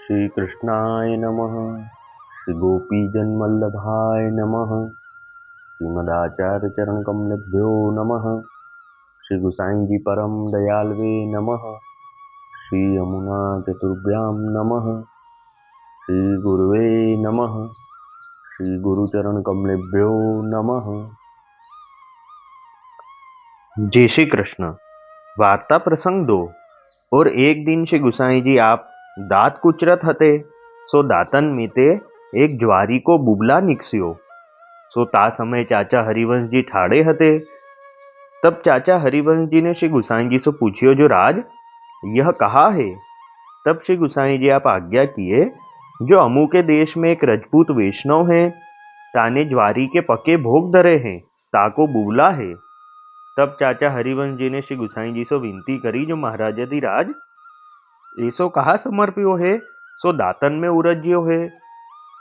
श्री कृष्णाय नमः। श्री गोपीजनवल्लभाय नमः। श्रीमदाचार्य चरण कमलेभ्यो नमः। श्री गुसाई जी परम दयालवे नमः। श्री यमुना चतुर्भ्यां नमः। श्री गुरुवे नमः। श्री गुरुचरण कमलेभ्यो नमः। जय श्री कृष्ण। वार्ता प्रसंग 2। और एक दिन श्री गुसाई जी आप दांत कुचरत हते, सो दातन में ते एक ज्वारी को बुबला निकस्यो। सो ता समय चाचा हरिवंश जी ठाड़े हते। तब चाचा हरिवंश जी ने श्री गुसाई जी से पूछियो, जो राज यह कहा है। तब श्री गुसाई जी आप आज्ञा किए, जो अमू के देश में एक रजपूत वैष्णव है, ताने ज्वारी के पके भोग धरे हैं, ताको बुबला है। तब चाचा हरिवंश जी ने श्री गुसाई जी से विनती करी, जो महाराजाधिराज ऐसो कहा समर्पियो है, सो दातन में उरज्यो है।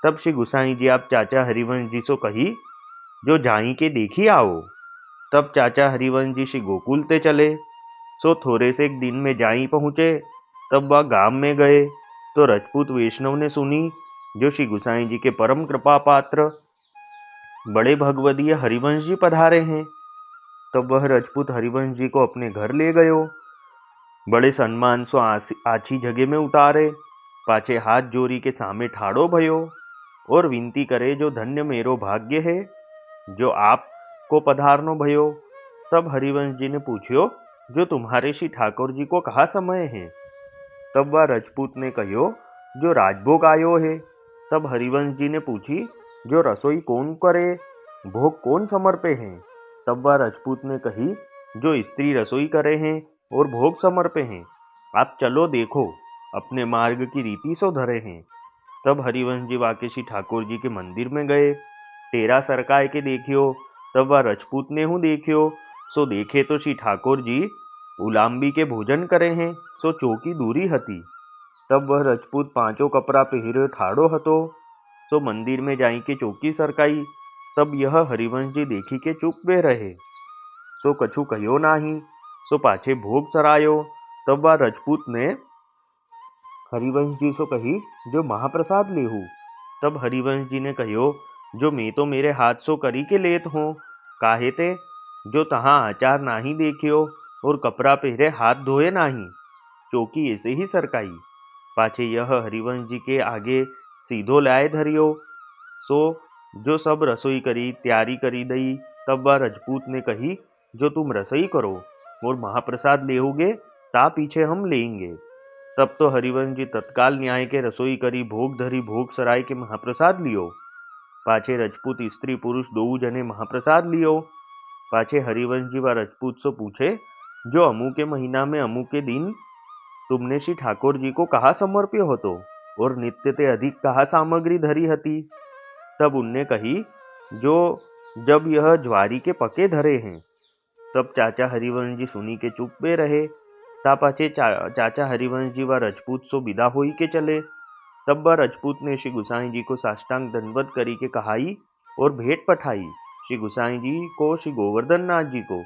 तब श्री गुसाई जी आप चाचा हरिवंश जी से कही, जो जाई के देखी आओ। तब चाचा हरिवंश जी श्री गोकुल ते चले। सो थोड़े से एक दिन में जाई पहुंचे। तब वह गांव में गए तो रजपूत वैष्णव ने सुनी, जो श्री गुसाई जी के परम कृपा पात्र बड़े भगवदीय हरिवंश जी पधारे हैं। तब वह रजपूत हरिवंश जी को अपने घर ले गयो। बड़े सम्मान सो आछी जगह में उतारे, पाछे हाथ जोरी के सामे ठाड़ो भयो और विनती करे, जो धन्य मेरो भाग्य है, जो आप को पधारनो भयो। तब हरिवंश जी ने पूछ्यो, जो तुम्हारे श्री ठाकुर जी को कहा समय है। तब वह रजपूत ने कह्यो, जो राजभोग आयो है। तब हरिवंश जी ने पूछी, जो रसोई कौन करे, भोग कौन समर्पे हैं। तब वह रजपूत ने कही, जो स्त्री रसोई करे हैं और भोग समर्पे हैं। आप चलो देखो, अपने मार्ग की रीति सो धरे हैं। तब हरिवंश जी वाके श्री ठाकुर जी के मंदिर में गए। टेरा सरकाय के देखियो। तब वह रजपूत ने हूँ देखियो। सो देखे तो श्री ठाकुर जी उलाम्बी के भोजन करे हैं, सो चौकी दूरी हती। तब वह रजपूत पांचों कपड़ा पहरे ठाड़ो हतो। सो मंदिर में जाई के चौकी सरकाई। तब यह हरिवंश जी देखी के चुप वे रहे, सो कछु कहो नाही। सो पाछे भोग सरायो। तब वह रजपूत ने हरिवंश जी से कही, जो महाप्रसाद लेहू। तब हरिवंश जी ने कहो, जो मैं तो मेरे हाथ सो करी के लेत हूँ, काहे ते, जो तहाँ आचार नाही देखियो और कपड़ा पहरे हाथ धोए नाही, चौकी ऐसे ही सरकाई। पाछे यह हरिवंश जी के आगे सीधो लाए धरियो। सो जो सब रसोई करी तैयारी करी दई। तब वह रजपूत ने कही, जो तुम रसोई करो और महाप्रसाद लेहोगे, ता पीछे हम लेंगे। तब तो हरिवंश जी तत्काल न्याय के रसोई करी, भोग धरी, भोग सराय के महाप्रसाद लियो। पाछे रजपूत स्त्री पुरुष दो जने महाप्रसाद लियो। पाछे हरिवंश जी व रजपूत से पूछे, जो अमू के महीना में अमू के दिन तुमने श्री ठाकुर जी को कहा समर्प्य हो तो, और नित्य ते अधिक कहा सामग्री धरी हती। तब उनने कही, जो जब यह ज्वारी के पके धरे हैं। तब चाचा हरिवंश जी सुनी के चुप में रहे। ता पाछे चाचा हरिवंश जी व रजपूत सो विदा होई के चले। तब वह रजपूत ने श्री गुसाई जी को साष्टांग दंडवत करी के कहाई और भेंट पठाई, श्री गुसाई जी को श्री गोवर्धन नाथ जी को।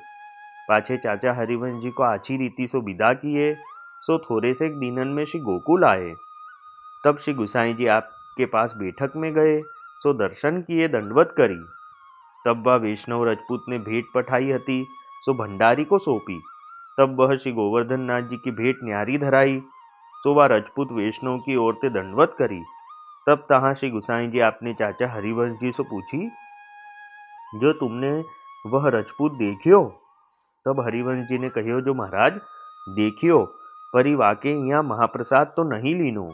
पाछे चाचा हरिवंश जी को आछी रीति सो विदा किए। सो थोड़े से दिनन में श्री गोकुल आए। तब श्री गुसाई जी आपके पास बैठक में गए, सो दर्शन किए, दंडवत करी। तब वह वैष्णव रजपूत ने भेंट पठाई हती, सो भंडारी को सौंपी। तब वह श्री गोवर्धन नाथ जी की भेंट न्यारी धराई। सो वह रजपूत वैष्णव की ओर ते दंडवत करी। तब तहाँ श्री गुसाई जी आपने चाचा हरिवंश जी से पूछी, जो तुमने वह रजपूत देखियो। तब हरिवंश जी ने कहियो, जो महाराज देखियो, परी वाके यहाँ महाप्रसाद तो नहीं लीनो,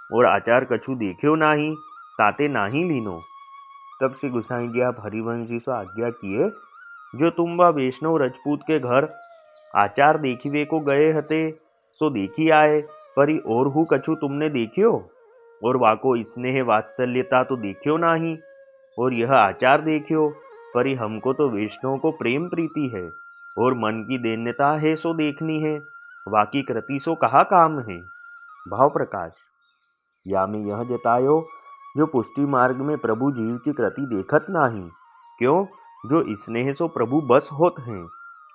और आचार कछु देखियो नाही, ताते नाही लीनो। तब श्री गुसाई जी आप हरिवंश जी से आज्ञा किए, जो तुम वह वैष्णव रजपूत के घर आचार देखिवे को गए हते, सो देखी आए, परी और हु कछु तुमने देखियो, और वाको स्नेह वात्सल्यता तो देखियो नाही, और यह आचार देखियो, परी हमको तो वैष्णव को प्रेम प्रीति है, और मन की दैन्यता है सो देखनी है, वाकी कृति सो कहा काम है। भाव प्रकाश या में यह जतायो, जो पुष्टि मार्ग में प्रभु जीव की कृति देखत नाही, क्यों, जो स्नेह सो प्रभु बस होत हैं।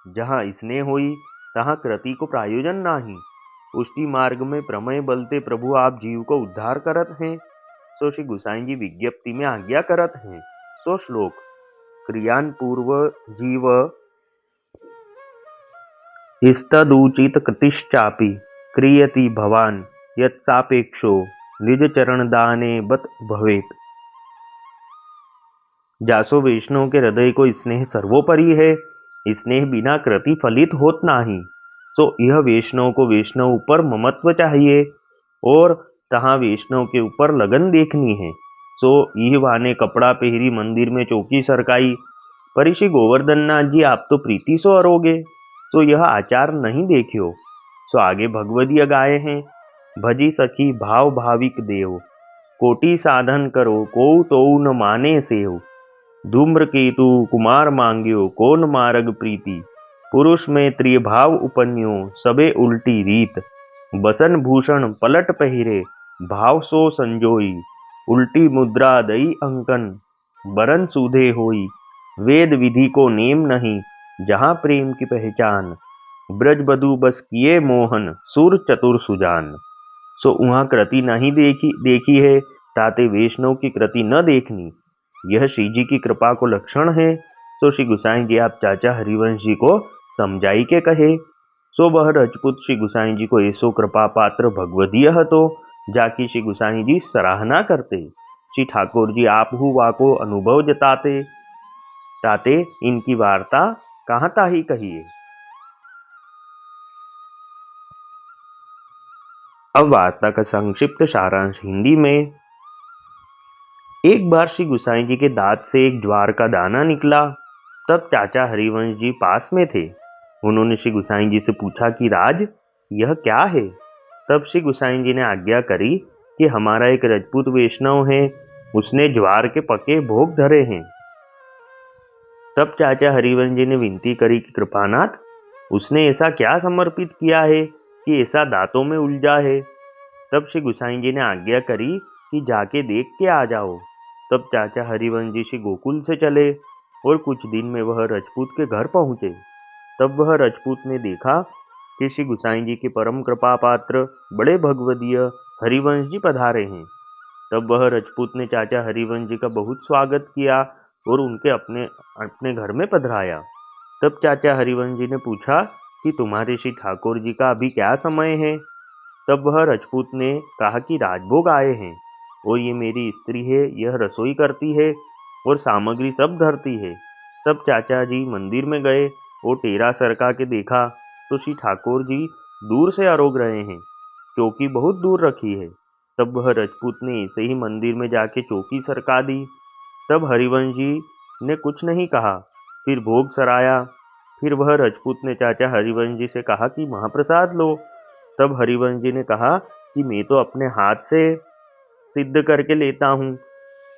जहाँ स्नेह होई, तहाँ कृति को प्रायोजन नाही। पुष्टि मार्ग में प्रमेय बलते प्रभु आप जीव को उद्धार करत हैं। सो श्री गुसाई जी विज्ञप्ति में आज्ञा करत हैं। सो श्लोक क्रियान पूर्व जीव स्तदुचित कृतिश्चापि क्रियति भवान यत्सापेक्षो निज चरण दाने बत भवेत। जासो वैष्णव के हृदय को स्नेह सर्वोपरि है, स्नेह बिना कृति फलित होत नाही। सो यह वैष्णव को वैष्णव ऊपर ममत्व चाहिए और तहाँ वैष्णव के ऊपर लगन देखनी है। सो यह वाने कपड़ा पहरी मंदिर में चौकी सरकाई, पर श्री गोवर्धन नाथ जी आप तो प्रीति सो अरोगे, तो यह आचार नहीं देखियो। सो आगे भगवदीय गाये हैं, भजी सखी भाव भाविक देव, कोटि साधन करो को तो न माने सेव। धूम्रकेतु कुमार मांग्यो कौन मार्ग प्रीति, पुरुष में त्रिय भाव उपन्यो सबे उल्टी रीत। बसन भूषण पलट पहिरे भाव सो संजोई, उल्टी मुद्रा दई अंकन बरन सूधे होई। वेद विधि को नेम नहीं जहाँ प्रेम की पहचान, ब्रज बधु बस किए मोहन सुर चतुर सुजान। सो वहाँ कृति नहीं देखी है, ताते वैष्णव की कृति न देखनी, यह श्री जी की कृपा को लक्षण है। सो श्री गुसाई जी आप चाचा हरिवंश जी को समझाई के कहे। सो वह रजपूत श्री गुसाई जी को ऐसो कृपा पात्र भगवदीय हतो, जाकी श्री गुसाई जी सराहना करते। श्री ठाकुर जी आप हुआ को अनुभव जताते, ताते इनकी वार्ता कहाँ ताही कहिए। अब वार्ता का संक्षिप्त सारांश हिंदी में। एक बार श्री गुसाई जी के दांत से एक ज्वार का दाना निकला। तब चाचा हरिवंश जी पास में थे। उन्होंने श्री गुसाई जी से पूछा कि राज यह क्या है। तब श्री गुसाई जी ने आज्ञा करी कि हमारा एक रजपूत वैष्णव है, उसने ज्वार के पके भोग धरे हैं। तब चाचा हरिवंश जी ने विनती करी कि कृपानाथ, उसने ऐसा क्या समर्पित किया है कि ऐसा दांतों में उलझा है। तब श्री गुसाई जी ने आज्ञा करी कि जाके देख के आ जाओ। तब चाचा हरिवंश जी श्री गोकुल से चले और कुछ दिन में वह रजपूत के घर पहुंचे। तब वह रजपूत ने देखा कि श्री गुसाई जी के परम कृपा पात्र बड़े भगवदीय हरिवंश जी पधारे हैं। तब वह रजपूत ने चाचा हरिवंश जी का बहुत स्वागत किया और उनके अपने घर में पधराया। तब चाचा हरिवंश जी ने पूछा कि तुम्हारे श्री ठाकुर जी का अभी क्या समय है। तब वह रजपूत ने कहा कि राजभोग आए हैं और ये मेरी स्त्री है, यह रसोई करती है और सामग्री सब धरती है। तब चाचा जी मंदिर में गए और टेरा सरका के देखा तो श्री ठाकुर जी दूर से आरोग रहे हैं, चौकी बहुत दूर रखी है। तब वह रजपूत ने ऐसे ही मंदिर में जाके चौकी सरका दी। तब हरिवंश जी ने कुछ नहीं कहा, फिर भोग सराया। फिर वह रजपूत ने चाचा हरिवंश जी से कहा कि महाप्रसाद लो। तब हरिवंश जी ने कहा कि मैं तो अपने हाथ से सिद्ध करके लेता हूँ,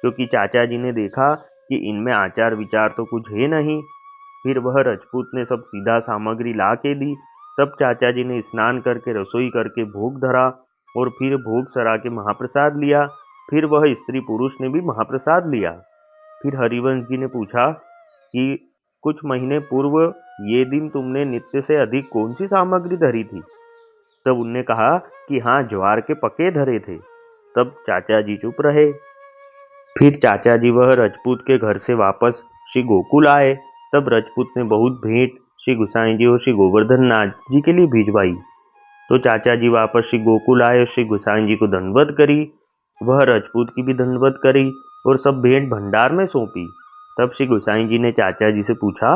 क्योंकि चाचा जी ने देखा कि इनमें आचार विचार तो कुछ है नहीं। फिर वह रजपूत ने सब सीधा सामग्री ला के दी। तब चाचा जी ने स्नान करके रसोई करके भोग धरा और फिर भोग सरा के महाप्रसाद लिया। फिर वह स्त्री पुरुष ने भी महाप्रसाद लिया। फिर हरिवंश जी ने पूछा कि कुछ महीने पूर्व ये दिन तुमने नित्य से अधिक कौन सी सामग्री धरी थी। तब उनने कहा कि हाँ, ज्वार के पके धरे थे। तब चाचा जी चुप रहे। फिर चाचा जी वह रजपूत के घर से वापस श्री गोकुल आए। तब रजपूत ने बहुत भेंट श्री गुसाई जी और श्री गोवर्धन नाथ जी के लिए भिजवाई। तो चाचा जी वापस श्री गोकुल आए, श्री गुसाई जी को दंडवत करी, वह रजपूत की भी दंडवत करी और सब भेंट भंडार में सौंपी। तब श्री गुसाई जी ने चाचा जी से पूछा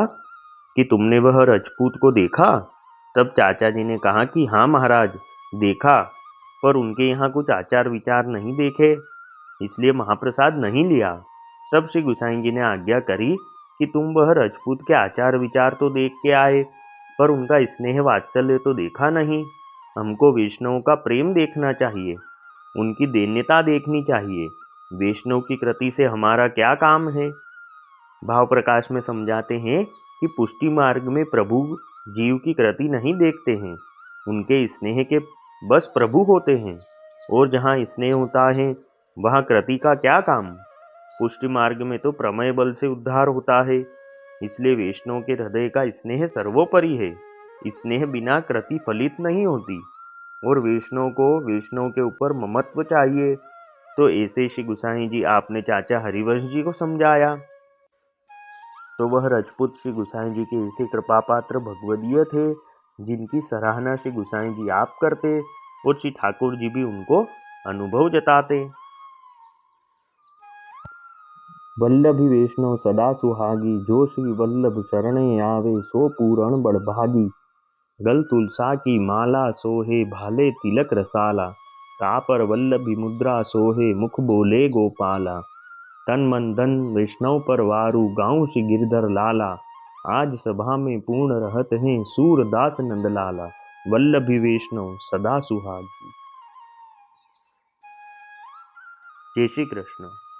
कि तुमने वह रजपूत को देखा। तब चाचा जी ने कहा कि हाँ महाराज, देखा, पर उनके यहाँ कुछ आचार विचार नहीं देखे, इसलिए महाप्रसाद नहीं लिया। तब श्री गुसाई जी ने आज्ञा करी कि तुम वह रजपूत के आचार विचार तो देख के आए, पर उनका स्नेह वात्सल्य तो देखा नहीं। हमको वैष्णव का प्रेम देखना चाहिए, उनकी दैन्यता देखनी चाहिए। वैष्णव की कृति से हमारा क्या काम है। भाव प्रकाश में समझाते हैं कि पुष्टि मार्ग में प्रभु जीव की कृति नहीं देखते हैं, उनके स्नेह के बस प्रभु होते हैं, और जहाँ स्नेह होता है वहाँ कृति का क्या काम। पुष्टि मार्ग में तो प्रमेय बल से उद्धार होता है, इसलिए वैष्णव के हृदय का स्नेह सर्वोपरि है। स्नेह बिना कृति फलित नहीं होती। और वैष्णव को वैष्णव के ऊपर ममत्व चाहिए। तो ऐसे श्री गुसाई जी आपने चाचा हरिवंश जी को समझाया। तो वह रजपूत श्री गुसाई जी के ऐसे कृपा पात्र भगवदीय थे जिनकी सराहना श्री गुसाई जी आप करते और श्री ठाकुर जी भी उनको अनुभव जताते। वल्लभी वैष्णव सदा सुहागी, जो श्री वल्लभ शरणे आवे सो पूरण बड़भागी। गल तुलसा की माला सोहे भाले तिलक रसाला, तापर वल्लभी मुद्रा सोहे मुख बोले गोपाला। तन मन धन वैष्णव पर वारू गाँव श्री गिरधर लाला, आज सभा में पूर्ण रहत हैं सूरदास नंदलाला। वल्लभी वैष्णव सदा सुहागी। जय श्री कृष्ण।